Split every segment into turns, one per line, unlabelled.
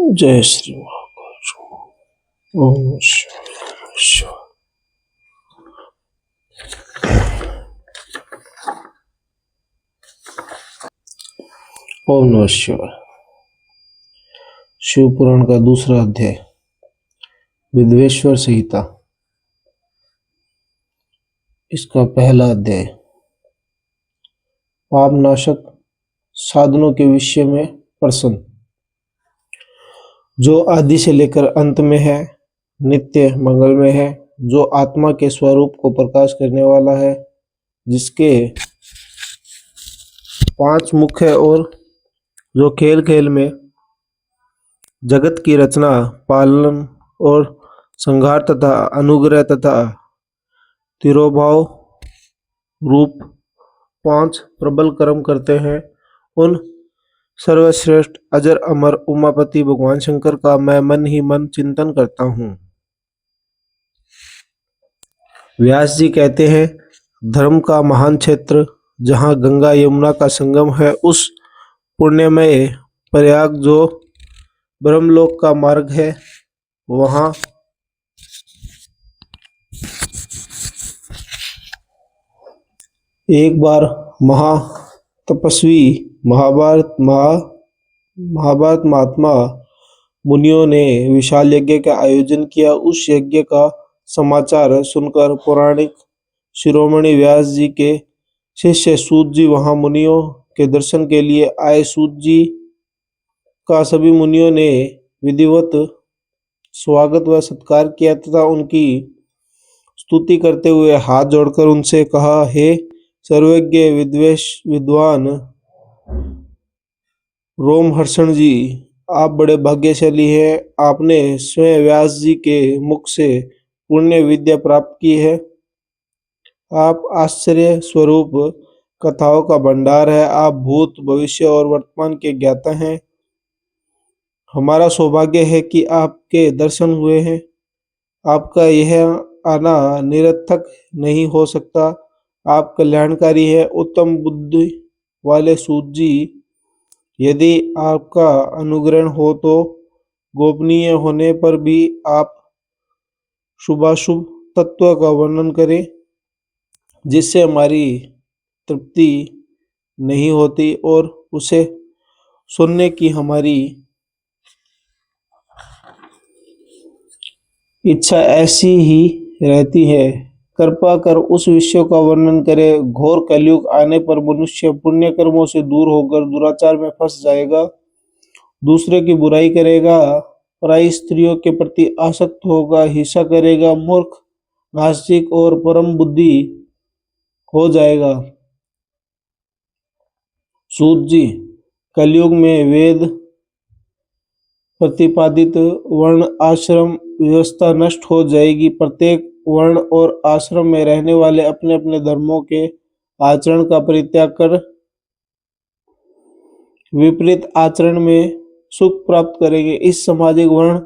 जय श्री महाकाल। ओम नमः शिवाय। ओम नमः शिवाय। शिव पुराण का दूसरा अध्याय विद्वेश्वर संहिता। इसका पहला अध्याय पाप नाशक साधनों के विषय में प्रश्न। जो आदि से लेकर अंत में है, नित्य मंगलमय है, जो आत्मा के स्वरूप को प्रकाश करने वाला है, जिसके 5 मुख है, और जो खेल खेल में जगत की रचना, पालन और संहार तथा अनुग्रह तथा तिरोभाव रूप 5 प्रबल कर्म करते हैं, उन सर्वश्रेष्ठ अजर अमर उमापति भगवान शंकर का मैं मन ही मन चिंतन करता हूँ। व्यास जी कहते हैं, धर्म का महान क्षेत्र जहाँ गंगा यमुना का संगम है, उस पुण्यमय प्रयाग जो ब्रह्मलोक का मार्ग है, वहाँ एक बार महातपस्वी महाभारत महात्मा मुनियों ने विशाल यज्ञ का आयोजन किया। उस यज्ञ का समाचार सुनकर पौराणिक शिरोमणि व्यास जी के शिष्य सूत जी वहां मुनियों के दर्शन के लिए आए। सूत जी का सभी मुनियों ने विधिवत स्वागत व सत्कार किया तथा उनकी स्तुति करते हुए हाथ जोड़कर उनसे कहा, हे सर्वज्ञ विद्वान रोमहर्षण जी, आप बड़े भाग्यशाली हैं। आपने स्वयं व्यास जी के मुख से पुण्य विद्या प्राप्त की है। आप आश्चर्य स्वरूप कथाओं का भंडार है। आप भूत भविष्य और वर्तमान के ज्ञाता हैं। हमारा सौभाग्य है कि आपके दर्शन हुए हैं। आपका यह आना निरर्थक नहीं हो सकता। आप कल्याणकारी है। उत्तम बुद्धि वाले सूत जी, यदि आपका अनुग्रह हो तो गोपनीय होने पर भी आप शुभाशुभ तत्व का वर्णन करें, जिससे हमारी तृप्ति नहीं होती और उसे सुनने की हमारी इच्छा ऐसी ही रहती है। कृपा कर उस विषय का वर्णन करें। घोर कलयुग आने पर मनुष्य पुण्य कर्मों से दूर होकर दुराचार में फंस जाएगा, दूसरे की बुराई करेगा, पराई स्त्रियों के प्रति आसक्त होगा, हिंसा करेगा, मूर्ख, नास्तिक और परम बुद्धि हो जाएगा। सूत जी, कलयुग में वेद प्रतिपादित वर्ण आश्रम व्यवस्था नष्ट हो जाएगी। प्रत्येक वर्ण और आश्रम में रहने वाले अपने अपने धर्मों के आचरण का परित्याग कर विपरीत आचरण में सुख प्राप्त करेंगे। इस सामाजिक वर्ण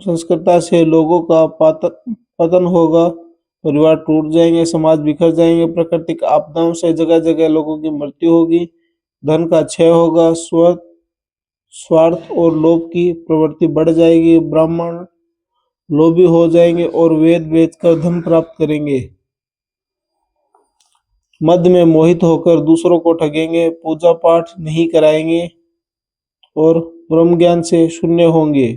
संस्कृता से लोगों का पतन होगा, परिवार टूट जाएंगे, समाज बिखर जाएंगे, प्राकृतिक आपदाओं से जगह जगह लोगों की मृत्यु होगी, धन का क्षय होगा, स्वार्थ और लोभ की प्रवृत्ति बढ़ जाएगी, ब्राह्मण लोभी हो जाएंगे और वेद बेचकर धन प्राप्त करेंगे, मद में मोहित होकर दूसरों को ठगेंगे, पूजा पाठ नहीं कराएंगे और ब्रह्म ज्ञान से शून्य होंगे।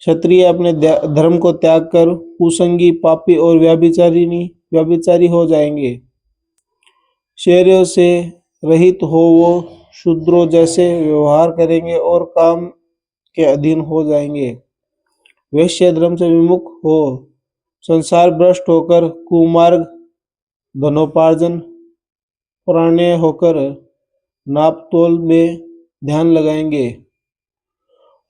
क्षत्रिय अपने धर्म को त्याग कर कुसंगी, पापी और व्यभिचारी हो जाएंगे। शहरों से रहित हो वो शूद्रों जैसे व्यवहार करेंगे और काम के अधीन हो जाएंगे। वैश्य धर्म से विमुख हो संसार भ्रष्ट होकर कुमार्ग, धनोपार्जन प्राण्य होकर नापतोल में ध्यान लगाएंगे।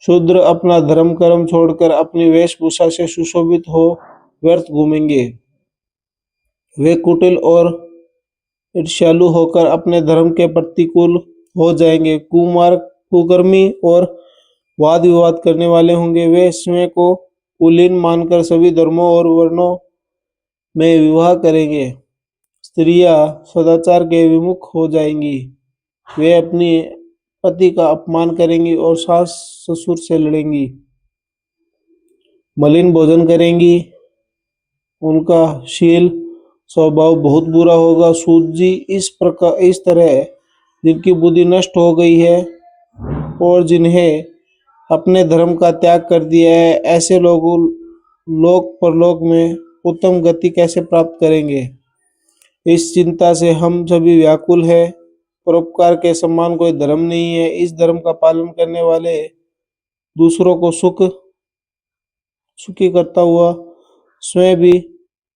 शूद्र अपना धर्म कर्म छोड़कर अपनी वेशभूषा से सुशोभित हो व्यर्थ घूमेंगे। वे कुटिल और ईर्ष्यालु होकर अपने धर्म के प्रतिकूल हो जाएंगे। कुमार्ग, कुकर्मी और वाद विवाद करने वाले होंगे। वे स्वयं को कुलीन मानकर सभी धर्मों और वर्णों में विवाह करेंगे। स्त्रियां सदाचार के विमुख हो जाएंगी। वे अपनी पति का अपमान करेंगी और सास ससुर से लड़ेंगी, मलिन भोजन करेंगी, उनका शील स्वभाव बहुत बुरा होगा। सूत जी इस तरह जिनकी बुद्धि नष्ट हो गई है और जिन्हें अपने धर्म का त्याग कर दिया है, ऐसे लोगों लोक परलोक में उत्तम गति कैसे प्राप्त करेंगे? इस चिंता से हम सभी व्याकुल हैं। परोपकार के समान कोई धर्म नहीं है। इस धर्म का पालन करने वाले दूसरों को सुखी करता हुआ स्वयं भी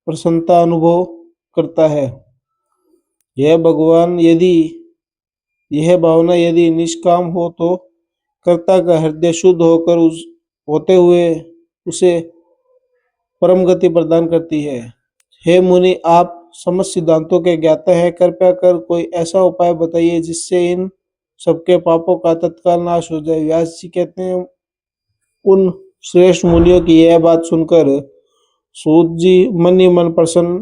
प्रसन्नता अनुभव करता है। यह भावना यदि निष्काम हो तो कर्ता का हृदय शुद्ध होते हुए उसे परम गति प्रदान करती है। हे मुनि, आप समस्त सिद्धांतों के ज्ञाता हैं, कृपया कर कोई ऐसा उपाय बताइए जिससे इन सबके पापों का तत्काल नाश हो जाए। व्यास जी कहते हैं, उन श्रेष्ठ मुनियों की यह बात सुनकर सूत जी मन ही मन प्रसन्न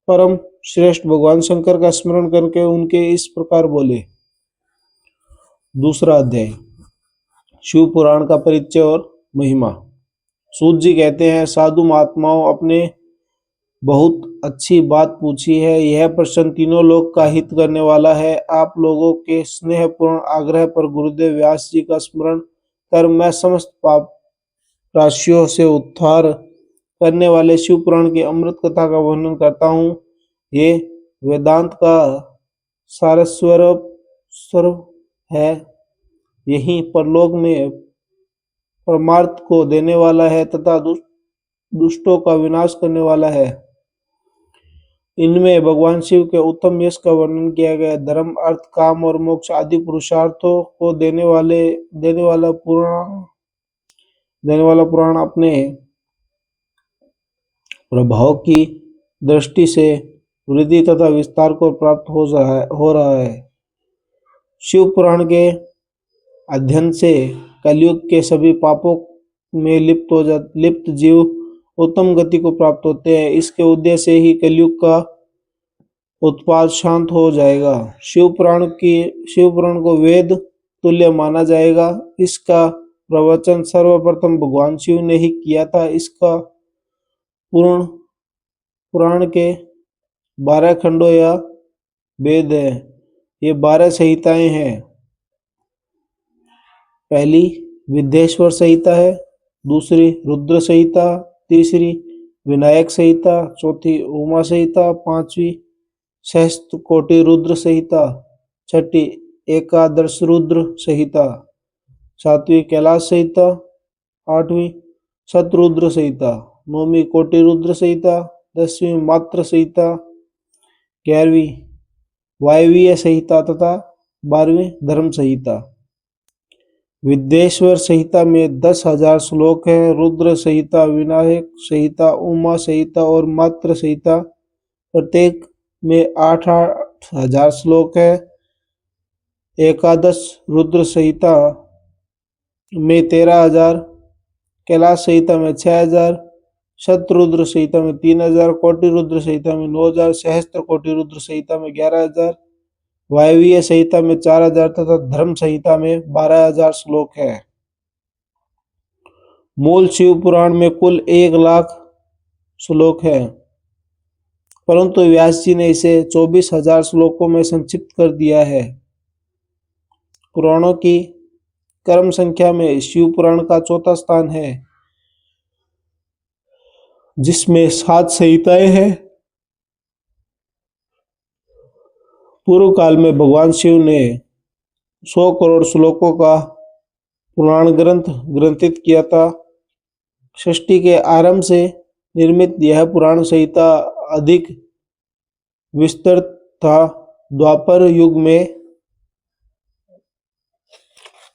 परम श्रेष्ठ भगवान शंकर का स्मरण करके उनके इस प्रकार बोले। दूसरा अध्याय, शिव पुराण का परिचय और महिमा। सूत जी कहते हैं, साधु महात्माओं, अपने बहुत अच्छी बात पूछी है। यह प्रश्न तीनों लोक का हित करने वाला है। आप लोगों के स्नेहपूर्ण आग्रह पर गुरुदेव व्यास जी का स्मरण कर मैं समस्त पाप राशियों से उद्धार करने वाले शिव पुराण की अमृत कथा का वर्णन करता हूँ। ये वेदांत का सारस्वत है। यही परलोक में परमार्थ को देने वाला है तथा दुष्टों का विनाश करने वाला है। इनमें भगवान शिव के उत्तम यश का वर्णन किया गया। धर्म, अर्थ, काम और मोक्ष आदि पुरुषार्थों को देने वाला पुराण अपने प्रभाव की दृष्टि से वृद्धि तथा विस्तार को प्राप्त हो रहा है। शिव पुराण के अध्ययन से कलयुग के सभी पापों में लिप्त जीव उत्तम गति को प्राप्त होते हैं। इसके उद्देश्य से ही कलयुग का उत्पात शांत हो जाएगा। शिव पुराण को वेद तुल्य माना जाएगा। इसका प्रवचन सर्वप्रथम भगवान शिव ने ही किया था। इसका पुराण के 12 खंडों या वेद है। ये 12 संहिताएं हैं। पहली विद्येश्वर संहिता है, दूसरी रुद्र संहिता, तीसरी विनायक संहिता, चौथी उमा संहिता, पांचवी सहस्त्र कोटि रुद्र संहिता, छठी एकादश रुद्र संहिता, सातवीं कैलाश संहिता, आठवीं शतरुद्र संहिता, नौवीं कोटि रुद्र संहिता, 10वीं मात्र संहिता, 11वीं वायवीय संहिता तथा 12वीं धर्म संहिता। विद्येश्वर संहिता में 10,000 श्लोक हैं। रुद्र संहिता, विनायक संहिता, उमा संहिता और मात्र संहिता प्रत्येक में 8,000 श्लोक है। एकादश रुद्र संहिता में 13,000, कैलाश संहिता में 6,000, शतरुद्र संहिता में 3,000, कोटि रुद्र संहिता में 9,000, सहस्त्र कोटि रुद्र संहिता में 11,000, वायवीय संहिता में 4,000 तथा धर्म संहिता में 12,000 श्लोक है। मूल शिव पुराण में कुल 1,00,000 श्लोक है, परंतु व्यास जी ने इसे 24,000 श्लोकों में संक्षिप्त कर दिया है। पुराणों की क्रम संख्या में शिव पुराण का चौथा स्थान है, जिसमें 7 संहिताएं हैं। पूर्व काल में भगवान शिव ने 100 करोड़ श्लोकों का पुराण ग्रंथित किया था। सृष्टि के आरंभ से निर्मित यह पुराण संहिता अधिक विस्तृत था। द्वापर युग में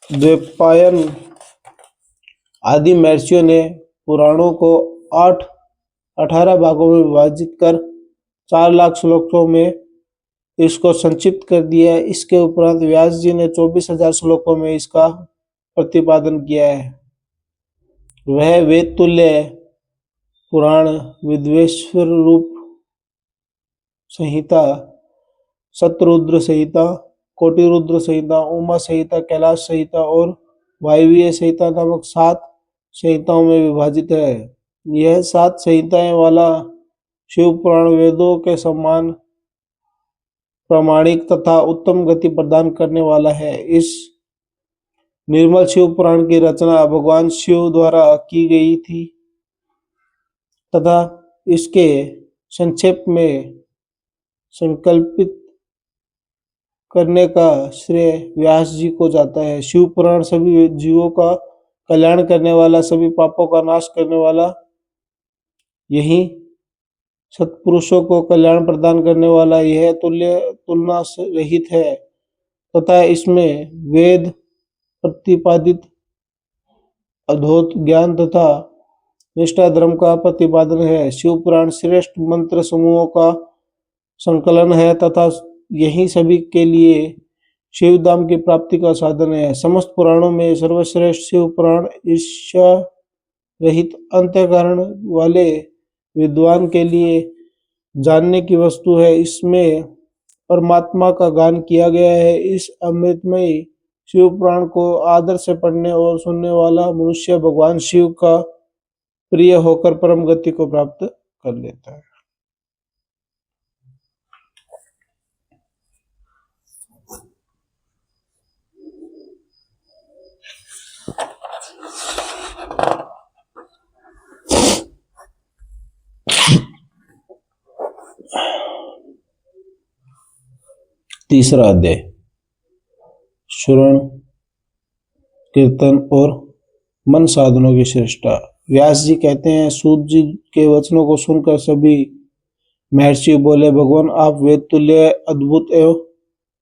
द्वैपायन आदि महर्षियों ने पुराणों को 18 भागों में विभाजित कर 4,00,000 श्लोकों में इसको संक्षिप्त कर दिया है। इसके उपरांत व्यास जी ने 24,000 श्लोकों में इसका प्रतिपादन किया है। वह वेद तुल्य पुराण विद्येश्वर रूप संहिता, शतरुद्र संहिता, कोटिरुद्र संहिता, उमा संहिता, कैलाश संहिता और वायवीय संहिता नामक 7 संहिताओं में विभाजित है। यह 7 संहिताएं वाला शिव पुराण वेदों के समान प्रामाणिक तथा उत्तम गति प्रदान करने वाला है। इस निर्मल शिव पुराण की रचना भगवान शिव द्वारा की गई थी तथा इसके संक्षेप में संकल्पित करने का श्रेय व्यास जी को जाता है। शिव पुराण सभी जीवों का कल्याण करने वाला, सभी पापों का नाश करने वाला, यही सत्पुरुषों को कल्याण प्रदान करने वाला, यह तुलना रहित है तथा इसमें वेद प्रतिपादित अद्भुत ज्ञान तथा निष्ठा धर्म का प्रतिपादन है। शिव पुराण श्रेष्ठ मंत्र समूहों का संकलन है तथा यही सभी के लिए शिव धाम की प्राप्ति का साधन है। समस्त पुराणों में सर्वश्रेष्ठ शिव पुराण ईर्ष्या रहित अंतःकरण वाले विद्वान के लिए जानने की वस्तु है। इसमें परमात्मा का गान किया गया है। इस अमृतमय शिव पुराण को आदर से पढ़ने और सुनने वाला मनुष्य भगवान शिव का प्रिय होकर परम गति को प्राप्त कर लेता है। तीसरा अध्याय श्रवण कीर्तन और मन साधनों की श्रेष्ठता। व्यास जी कहते हैं, सूत जी के वचनों को सुनकर सभी महर्षि बोले, भगवान आप वेद तुल्य अद्भुत एवं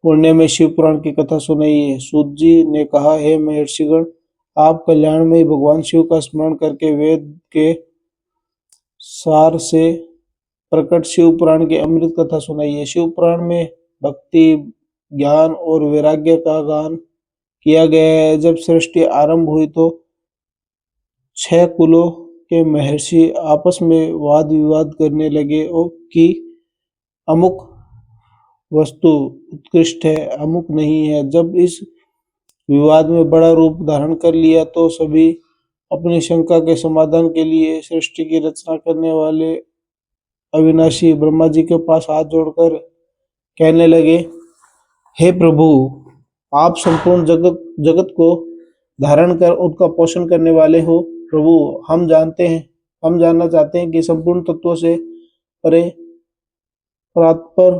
पुण्य में शिव पुराण की कथा सुनाइए। सूत जी ने कहा, हे महर्षिगण, आप कल्याणमयी भगवान शिव का स्मरण करके वेद के सार से प्रकट शिव पुराण की अमृत कथा सुनाइए। शिव पुराण में भक्ति, ज्ञान और वैराग्य का गान किया गया है। जब सृष्टि आरंभ हुई तो 6 कुलों के महर्षि आपस में वाद विवाद करने लगे और कि अमुक वस्तु उत्कृष्ट है, अमुक नहीं है। जब इस विवाद में बड़ा रूप धारण कर लिया तो सभी अपनी शंका के समाधान के लिए सृष्टि की रचना करने वाले अविनाशी ब्रह्मा जी के पास हाथ जोड़कर कहने लगे, हे प्रभु, आप संपूर्ण जगत को धारण कर उनका पोषण करने वाले हो। प्रभु, हम जानना चाहते हैं कि संपूर्ण तत्वों से परे परात्पर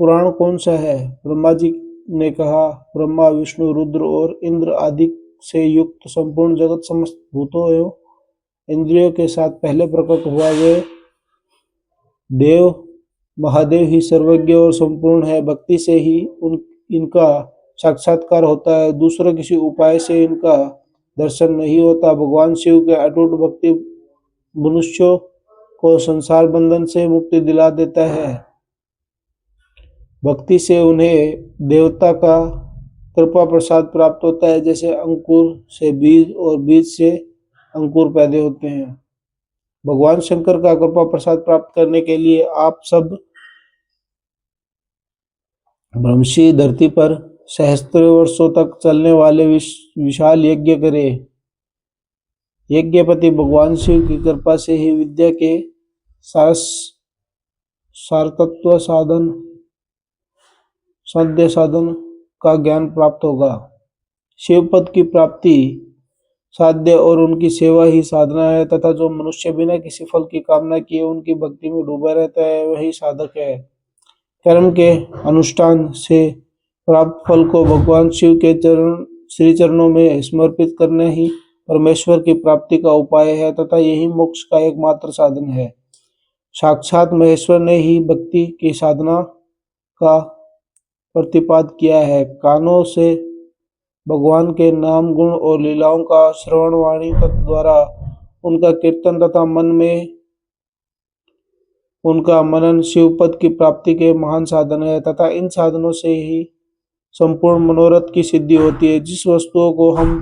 पुराण कौन सा है। ब्रह्मा जी ने कहा, ब्रह्मा, विष्णु, रुद्र और इंद्र आदि से युक्त संपूर्ण जगत समस्त भूतों एवं इंद्रियों के साथ पहले प्रकट हुआ वे देव महादेव ही सर्वज्ञ और संपूर्ण है। भक्ति से ही इनका साक्षात्कार होता है, दूसरे किसी उपाय से इनका दर्शन नहीं होता। भगवान शिव के अटूट भक्ति मनुष्यों को संसार बंधन से मुक्ति दिला देता है। भक्ति से उन्हें देवता का कृपा प्रसाद प्राप्त होता है, जैसे अंकुर से बीज और बीज से अंकुर पैदा होते हैं। भगवान शंकर का कृपा प्रसाद प्राप्त करने के लिए आप सब ब्रह्मशी धरती पर सहस्त्र वर्षों तक चलने वाले विशाल यज्ञ करें। यज्ञपति भगवान शिव की कृपा से ही विद्या के सारतत्व साध्य साधन का ज्ञान प्राप्त होगा। शिवपद की प्राप्ति साध्य और उनकी सेवा ही साधना है तथा जो मनुष्य बिना किसी फल की कामना किए उनकी भक्ति में डूबा रहता है वही साधक है। कर्म के अनुष्ठान से प्राप्त फल को भगवान शिव के श्री चरणों में समर्पित करना ही परमेश्वर की प्राप्ति का उपाय है तथा यही मोक्ष का एकमात्र साधन है। साक्षात महेश्वर ने ही भक्ति की साधना का प्रतिपाद किया है। कानों से भगवान के नाम, गुण और लीलाओं का श्रवण वाणी द्वारा उनका कीर्तन तथा मन में उनका मनन शिवपद की प्राप्ति के महान साधन है तथा इन साधनों से ही संपूर्ण मनोरथ की सिद्धि होती है। जिस वस्तुओं को हम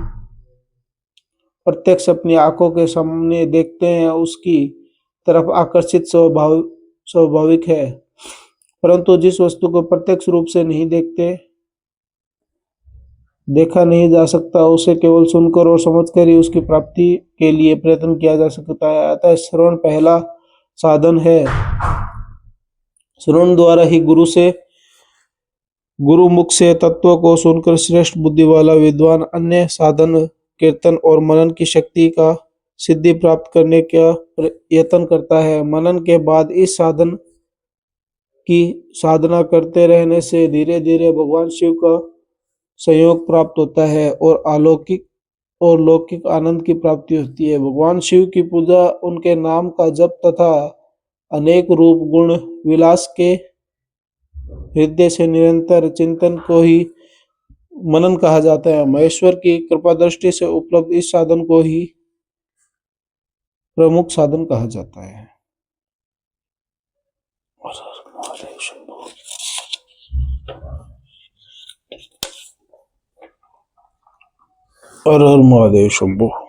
प्रत्यक्ष अपनी आंखों के सामने देखते हैं उसकी तरफ आकर्षित स्वाभाविक है परंतु जिस वस्तु को प्रत्यक्ष रूप से नहीं देखा नहीं जा सकता, उसे केवल सुनकर और समझकर ही उसकी प्राप्ति के लिए प्रयत्न किया जा सकता है। अतः श्रवण पहला साधन है। श्रवण द्वारा ही गुरु मुख से तत्व को सुनकर श्रेष्ठ बुद्धि वाला विद्वान अन्य साधन कीर्तन और मनन की शक्ति का सिद्धि प्राप्त करने का यत्न करता है। मनन के बाद इस साधन की साधना करते रहने से धीरे धीरे भगवान शिव का संयोग प्राप्त होता है और लौकिक आनंद की प्राप्ति होती है। भगवान शिव की पूजा, उनके नाम का जप तथा अनेक रूप गुण विलास के हृदय से निरंतर चिंतन को ही मनन कहा जाता है। महेश्वर की कृपा दृष्टि से उपलब्ध इस साधन को ही प्रमुख साधन कहा जाता है। हर हर महादेव शंभो।